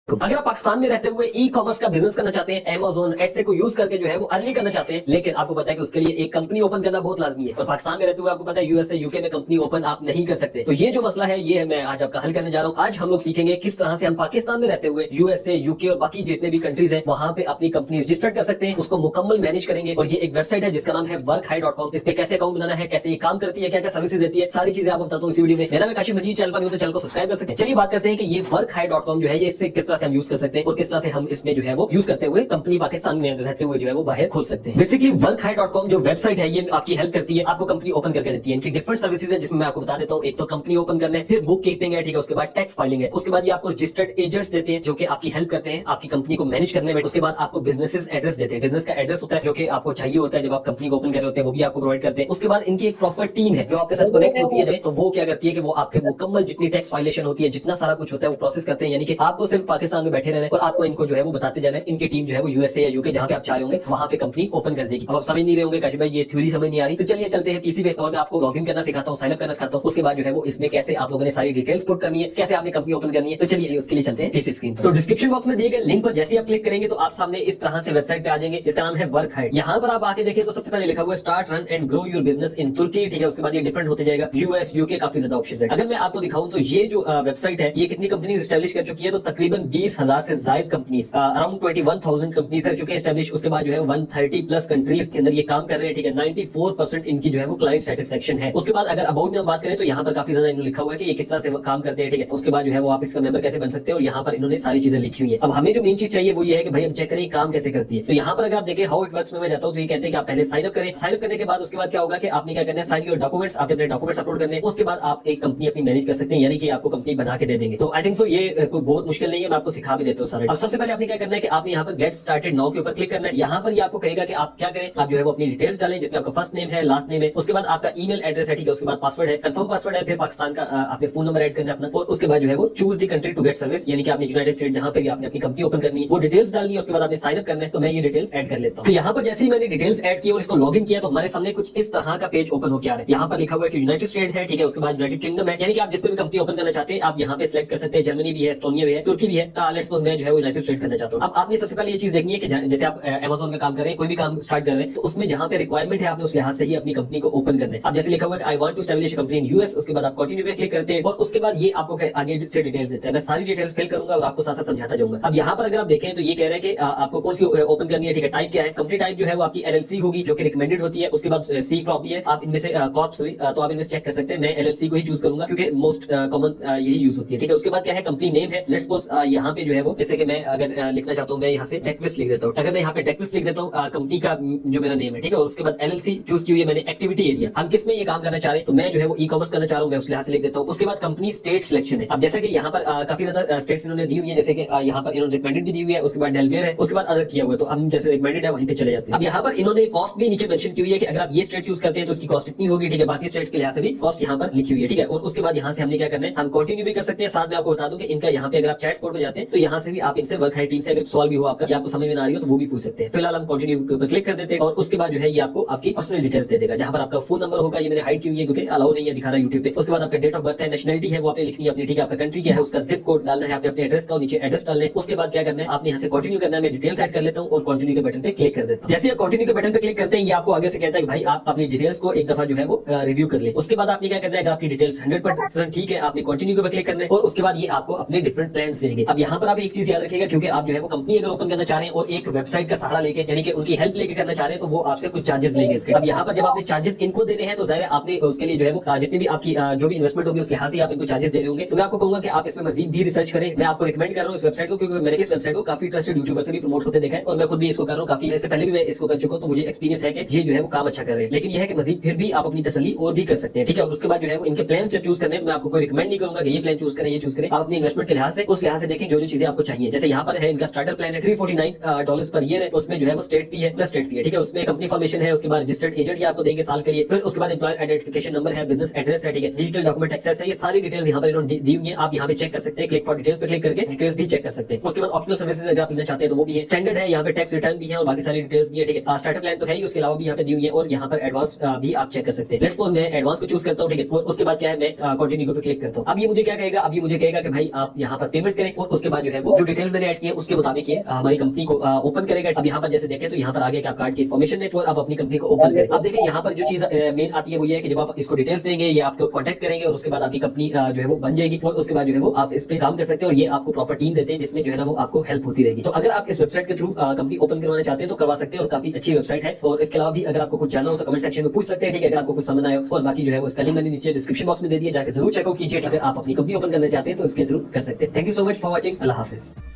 अगर आप पाकिस्तान में रहते हुए ई कॉमर्स का बिजनेस करना चाहते हैं, Amazon एडसे को यूज करके जो है वो अर्निंग करना चाहते हैं, लेकिन आपको पता है कि उसके लिए एक कंपनी ओपन करना बहुत लाजमी है। और पाकिस्तान में रहते हुए आपको पता है यूएसए यूके में कंपनी ओपन आप नहीं कर सकते। तो ये जो मसला है ये मैं आज आपका हल करने जा रहा हूँ। आज हम लोग सीखेंगे किस तरह से हम पाकिस्तान में रहते हुए यूएसए यूके और बाकी जितने भी कंट्रीज है वहां पे अपनी कंपनी रजिस्टर्ड कर सकते हैं, उसको मुकम्मल मैनेज करेंगे। और ये एक वेबसाइट है जिसका नाम है workhi.com। इस पे कैसे अकाउंट बनाना है, कैसे ये काम करती है, क्या क्या सर्विसेज देती है, सारी चीजें आपको बताता हूँ इसी वीडियो में। मेरा नाम काशिफ मजीद, चैनल पर न्यू तो चैनल को सब्सक्राइब कर सकते हैं। चलिए बात करते हैं कि ये workhi.com जो है ये इससे किस तरह से हम यूज कर सकते हैं और किस तरह से हम इसमें जो है वो यूज करते हुए कंपनी पाकिस्तान में रहते हुए जो है वो बाहर खोल सकते हैं। बेसिकली workhi.com जो वेबसाइट है ये आपकी हेल्प करती है, आपको कंपनी ओपन करके देती है। इनकी डिफरेंट सर्विसेज है जिसमें मैं आपको बता देता हूँ। एक तो कंपनी ओपन करना है, फिर बुक कीपिंग है, ठीक है, उसके बाद टैक्स फाइलिंग है, उसके बाद ये आपको रजिस्टर्ड एजेंट्स देते हैं जो कि आपकी हेल्प करते हैं आपकी कंपनी को मैनेज करने में। उसके बाद आपको बिजनेसेस एड्रेस देते हैं, बिजनेस का एड्रेस होता है जो कि आपको चाहिए होता है जब आप कंपनी को ओपन कर रहे होते हैं, वो भी आपको प्रोवाइड करते हैं। उसके बाद इनकी एक प्रॉपर टीम है जो आपके साथ कनेक्ट होती है, तो वो क्या करती है कि वो आपके मुकम्मल जितनी टैक्स फाइलेशन होती है, जितना सारा कुछ होता है वो प्रोसेस करते हैं। यानी कि आपको सिर्फ पाकिस्तान में बैठे रहना है और आपको इनको जो है वो बताते जाना है। इनकी टीम जो है वो यूएसए या यूके जहां पे आप चाह रहे होंगे वहां पे कंपनी ओपन कर देगी। अब आप समझ नहीं रहे होंगे काशिफ भाई ये थ्योरी समझ नहीं आ रही, तो चलिए चलते हैं पीसी पे और मैं आपको लॉगिन करना सिखाता हूँ, साइन अप करना सिखाता हूँ। उसके बाद जो है वो इसमें कैसे आप लोगों ने सारी डिटेल्स पुट करनी है, कैसे आपने कंपनी ओपन करनी है। तो चलिए उसके लिए चलते हैं पीसी स्क्रीन पर। तो डिस्क्रिप्शन बॉक्स में दिए गए लिंक पर जैसे आप क्लिक करेंगे तो आप सामने इस तरह से वेबसाइट पे आ जाएंगे। इसका नाम है वर्कहाइड। यहाँ पर आप आके देखिए तो सबसे पहले लिखा हुआ है start run and grow your business in Turkey, ठीक है। उसके बाद ये डिफरेंट होते जाएगा, यूएस यूके काफी ज्यादा ऑप्शन है। अगर मैं आपको दिखाऊं तो ये जो वेबसाइट है ये कितनी कंपनी स्टैब्लिश कर चुकी है, तो तकरीबन 20,000 से ज्यादा कंपनीज, अराउंड 21,000 कंपनीज कर चुके हैं स्टैब्लिश। उसके बाद जो है 130 प्लस कंट्रीज के अंदर ये काम कर रहे हैं, ठीक है। 94% इनकी जो है वो क्लाइंट सेटिस्फेक्शन है। उसके बाद अगर अबाउट में बात करें तो यहाँ पर काफी ज्यादा इन्होंने लिखा हुआ है कि ये किस तरह से काम करते हैं, ठीक है। उसके बाद जो है वो आप इसका मेंबर कैसे बन सकते हैं और यहाँ पर इन्होंने सारी चीजें लिखी हुई है। अब हमें जो मेन चीज चाहिए वो ये है कि भाई हम चेक करें काम कैसे करती है। तो यहाँ पर अगर आप देखें हाउ इट वर्क्स में मैं जाता हूँ तो ये कहते हैं कि आप पहले साइन अप करें। साइन अप करने के बाद उसके बाद क्या होगा कि आपने क्या करना है, साइन योर डॉक्यूमेंट्स, आपने अपने डॉक्यूमेंट्स अपलोड करने। उसके बाद आप एक कंपनी अपनी मैनेज कर सकते हैं, यानी कि आपको कंपनी बना के दे देंगे। तो आई थिंक सो ये कोई बहुत मुश्किल नहीं है, मैं आपको सिखा भी देता हूँ सारे। अब सबसे पहले आपने क्या करना है कि आपने यहाँ पर गेट स्टार्टेड नाउ के ऊपर क्लिक करना है। यहाँ पर ये आपको कहेगा कि आप क्या करें, आप जो है वो अपनी डिटेल्स डालें जिसमें आपका फर्स्ट नेम है, लास्ट नेम है, उसके बाद आपका ईमेल एड्रेस है, ठीक है। उसके बाद पासवर्ड है, कंफर्म पासवर्ड है, फिर पाकिस्तान का आपने फोन नंबर ऐड करना है अपना, और उसके बाद जो है वो choose the country to get service, यानी कि आपने यूनाइटेड स्टेट जहां पे भी आपने अपनी कंपनी ओपन करनी है वो डिटेल्स डालनी है। उसके बाद आपने साइन अप करना है। तो मैं ये डिटेल्स ऐड कर लेता हूँ। तो यहाँ पर जैसे ही मैंने डिटेल्स ऐड की और इसको लॉगिन किया तो हमारे सामने कुछ इस तरह का पेज ओपन हो गया है। यहाँ पर लिखा हुआ है कि यूनाइटेड स्टेट है, ठीक है। उसके बाद यूनाइटेड किंगडम है, यानी कि आप जिस पे भी कंपनी ओपन करना चाहते हैं आप यहाँ पे सिलेक्ट कर सकते हैं। जर्मनी भी है, एस्टोनिया भी है, तुर्की भी है। लेट्स सपोज मैं जो है वो यूनाइटेड स्टेट करना चाहता हूँ। अब आपने सबसे पहले ये चीज देखनी है कि जैसे आप Amazon में काम कर रहे हैं, कोई भी काम स्टार्ट कर रहे हैं, तो उसमें जहां पे रिक्वायरमेंट है आपने उस लिहाज से ही अपनी कंपनी को ओपन करना है। अब जैसे लिखा हुआ है I want to establish company in US, उसके बाद आप कंटिन्यू पे क्लिक करते हैं और उसके बाद ये आपको आगे से डिटेल्स देता है। मैं सारी डिटेल्स फिल करूंगा और आपको साथ साथ समझाता जाऊंगा। अब यहाँ पर अगर आप देखें तो ये कह रहे हैं कि आपको कौन सी ओपन करनी है, ठीक है। टाइप क्या है, कंपनी टाइप जो है वो आपकी एलएलसी होगी जो कि रिकमेंडेड होती है। उसके बाद सी कॉर्प भी है, आप इनमें से कॉर्प सॉरी, तो आप इनमें से चेक कर सकते हैं। मैं एलएलसी को ही चूज करूंगा क्योंकि मोस्ट कॉमन यही यूज होती है, ठीक है। उसके बाद क्या है, कंपनी नेम है। लेट्स सपोज यहाँ पे जो है वो जैसे कि मैं अगर लिखना चाहता हूँ, मैं यहाँ से टेक्विस्ट लिख देता हूँ। अगर मैं यहाँ पे टेक्विस्ट लिख देता हूँ कंपनी का जो मेरा नेम है, ठीक है। और उसके बाद एलएलसी चूज की हुई है मैंने। एक्टिविटी एरिया हम किस में ये काम करना चाह रहे हैं, तो मैं जो है वो ई कॉमर्स करना चाह रहा हूँ, मैं उस लिहाज से लिख देता हूँ। उसके बाद कंपनी स्टेट सिलेक्शन है। अब जैसे कि यहाँ पर काफी ज्यादा स्टेट्स इन्होंने दी हुई है, जैसे कि यहाँ पर इन्होंने रिकमेंडेड भी दी हुई है, उसके बाद डेलवेयर है, उसके बाद अदर किया हुआ है। तो हम जैसे रिकमेंडेड है वहीं पे चले जाते हैं। अब यहाँ पर इन्होंने कॉस्ट भी नीचे मेंशन की हुई है कि अगर आप ये स्टेट यूज करते हैं तो इसकी कॉस्ट इतनी होगी, ठीक है। बाकी स्टेट्स के लिहाज से भी कॉस्ट यहाँ पर लिखी हुई है, ठीक है। और उसके बाद यहाँ से हमने क्या करना है, हम कंटिन्यू भी कर सकते हैं। साथ में आपको बता दूं कि इनका यहाँ पे अगर आप चैट स्पॉट पे जाते हैं तो यहाँ से भी आप इनसे वर्कहाइड टीम से अगर सवाल भी हो आपका या आपको समझ में ना आ रही हो तो वो भी पूछ सकते हैं। फिलहाल हम कंटिन्यू पर क्लिक कर देते हैं और उसके बाद जो है ये आपको आपकी पर्सनल डिटेल्स दे देगा, जहां पर आपका फोन नंबर होगा। ये मैंने हाइड की हुई है क्योंकि अलाउ नहीं है दिखा रहा यूट्यूब पे। उसके बाद आपका डेट ऑफ बर्थ है, नेशनलिटी है वो आपने लिखनी है अपनी, ठीक है। आपका कंट्री क्या है, उसका जिप कोड डालना है आपने अपने एड्रेस का और नीचे एड्रेस डालना है। उसके बाद क्या करना है, आपने यहाँ से कंटिन्यू करना है। मैं डिटेल्स ऐड कर लेता हूँ और कंटिन्यू के बटन पे क्लिक कर देता हूँ। जैसे आप कंटिन्यू के बटन पे क्लिक करते हैं ये आपको आगे से कहता है कि भाई आप अपनी डिटेल्स को एक दफा जो है वो रिव्यू कर ले। उसके बाद आपने क्या करना है, अगर आपकी डिटेल्स 100% ठीक है आपने कंटिन्यू के ऊपर क्लिक करना है और उसके बाद ये आपको अपने डिफरेंट प्लान देंगे। अब यहाँ पर आप एक चीज याद रखिएगा क्योंकि आप जो है वो कंपनी अगर ओपन करना चाह रहे हैं और एक वेबसाइट का सहारा लेके यानी कि उनकी हेल्प लेके करना चाह रहे हैं तो वो आपसे कुछ चार्जेस लेंगे इसके। अब यहाँ पर जब आपने चार्जेस इनको देने हैं तो जाहिर है आपने उसके लिए जो है वो जितनी भी आपकी जो भी इन्वेस्टमेंट होगी उस लिहाज से आप इनको चार्जेस दे रहे होंगे। तो मैं आपको कहूंगा कि आप इसमें मजीद भी रिसर्च करें। मैं आपको रिकमेंड कर रहा हूँ इस वेबसाइट को क्योंकि मैंने इस वेबसाइट को काफी ट्रस्टेड यूट्यूबर से भी प्रमोट होते देखा है और मैं खुद भी इसको कर रहा हूँ काफी। इससे पहले भी मैं इसको कर चुका हूँ तो मुझे एक्सपीरियंस है कि ये जो है वो काम अच्छा कर रहे हैं। लेकिन यह है कि मजीद फिर भी आप अपनी तसल्ली और भी कर सकते हैं, ठीक है। और उसके बाद जो है वो इनके प्लान जब चूज करने हैं तो मैं आपको कोई रिकमेंड नहीं करूंगा कि ये प्लान चूज करें ये चूज करें। आप अपनी इन्वेस्टमेंट के लिहाज से उस लिहाज से देखें जो चीजें आपको चाहिए। जैसे यहाँ पर है इनका स्टार्टर प्लान है $349 पर ईयर है, उसमें जो है वो स्टेट फी है प्लस स्टेट फी है, ठीक है। उसमें कंपनी फॉर्मेशन है, उसके बाद रजिस्टर्ड एजेंट आपको देंगे साल के लिए, फिर उसके बाद एम्प्लॉयर आइडेंटिफिकेशन नंबर है, बिजनेस एड्रेस है, ठीक है। डिजिटल डॉक्यूमेंट एक्सेस है, ये सारी डिटेल्स यहाँ पर इन्होंने दी हुई है। आप यहाँ पे चेक कर सकते हैं, क्लिक फॉर डिटेल्स पे क्लिक करके डिटेल्स भी चेक कर सकते हैं। उसके बाद ऑप्शनल सर्विसेज अगर आप लेना चाहते हैं तो वो भी है। स्टैंडर्ड है, यहाँ पे टैक्स रिटर्न भी है और बाकी सारी डिटेल्स भी है, ठीक है। स्टार्टर प्लान तो है ही, उसके अलावा भी यहाँ पे दी हुई है और यहाँ पर एडवांस भी आप चेक कर सकते हैं। लेट्स सपोज मैं एडवांस को चूज करता हूँ, ठीक है। उसके बाद क्या है मैं कंटिन्यू पे क्लिक करता हूँ। अब ये मुझे क्या कहेगा, अब ये मुझे कहेगा कि भाई आप यहाँ पर पेमेंट करें और उसके बाद जो है वो जो डिटेल्स मैंने ऐड किए उसके मुताबिक ये हमारी कंपनी को ओपन करेगा। अब यहाँ पर जैसे देखें तो यहाँ पर आगे क्या कार्ड की इन्फॉर्मेशन है, आप अपनी कंपनी को ओपन करें। अब देखिए यहाँ पर जो चीज मेन आती है वो ये है कि जब आप इसको डिटेल्स देंगे ये आपको कॉन्टेक्ट करेंगे और उसके बाद आपकी कंपनी जो है वो बन जाएगी और उसके बाद जो है वो आप इस पे काम कर सकते हैं और ये आपको प्रॉपर टीम देते हैं जिसमें जो है ना वो आपको हेल्प होती रहेगी। तो अगर आप इस वेबसाइट के थ्रू कंपनी ओपन करवाना चाहते हैं तो करवा सकते हैं और काफी अच्छी वेबसाइट है। और इसके अलावा भी अगर आपको कुछ जानना हो तो कमेंट सेक्शन में पूछ सकते हैं, ठीक है। अगर आपको कुछ समझ आए और बाकी जो है वो स्पेलिंग मैंने नीचे डिस्क्रिप्शन बॉक्स में दे दिया, जाकर जरूर चेकआउट कीजिए। अगर आप अपनी कंपनी ओपन करना चाहते हैं तो इसके जरूर कर सकते हैं। Thank you so much for watching. Allah Hafiz.